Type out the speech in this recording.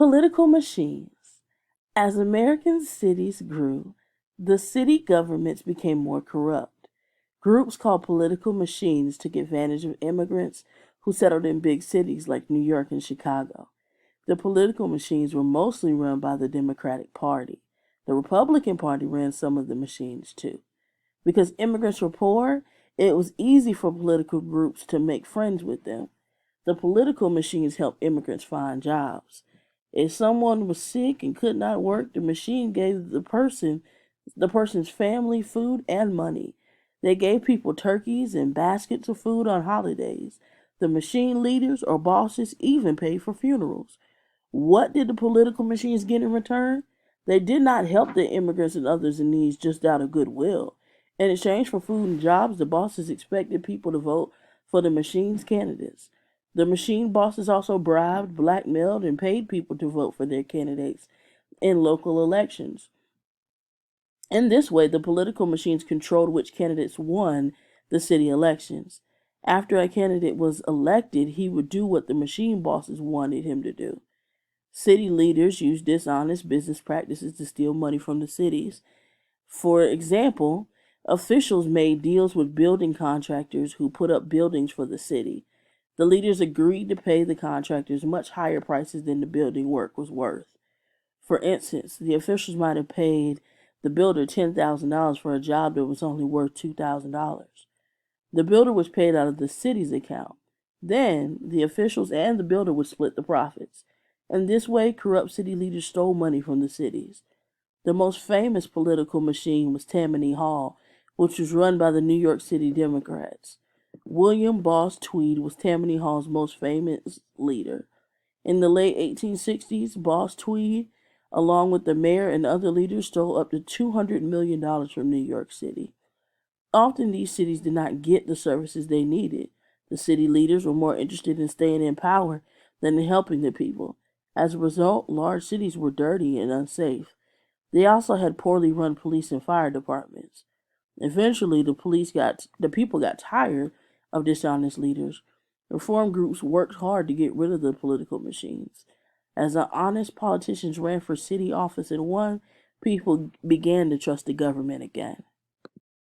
Political machines. As American cities grew, the city governments became more corrupt. Groups called political machines took advantage of immigrants who settled in big cities like New York and Chicago. The political machines were mostly run by the Democratic Party. The Republican Party ran some of the machines too. Because immigrants were poor, it was easy for political groups to make friends with them. The political machines helped immigrants find jobs. If someone was sick and could not work, the machine gave the person's family food and money. They gave people turkeys and baskets of food on holidays. The machine leaders or bosses even paid for funerals. What did the political machines get in return? They did not help the immigrants and others in need just out of goodwill. In exchange for food and jobs, the bosses expected people to vote for the machine's candidates. The machine bosses also bribed, blackmailed, and paid people to vote for their candidates in local elections. In this way, the political machines controlled which candidates won the city elections. After a candidate was elected, he would do what the machine bosses wanted him to do. City leaders used dishonest business practices to steal money from the cities. For example, officials made deals with building contractors who put up buildings for the city. The leaders agreed to pay the contractors much higher prices than the building work was worth. For instance, the officials might have paid the builder $10,000 for a job that was only worth $2,000. The builder was paid out of the city's account. Then, the officials and the builder would split the profits. In this way, corrupt city leaders stole money from the cities. The most famous political machine was Tammany Hall, which was run by the New York City Democrats. William Boss Tweed was Tammany Hall's most famous leader. In the late 1860s, Boss Tweed, along with the mayor and other leaders, stole up to $200 million from New York City. Often these cities did not get the services they needed. The city leaders were more interested in staying in power than in helping the people. As a result, large cities were dirty and unsafe. They also had poorly run police and fire departments. Eventually, the people got tired of dishonest leaders. Reform groups worked hard to get rid of the political machines. As the honest politicians ran for city office and won, people began to trust the government again.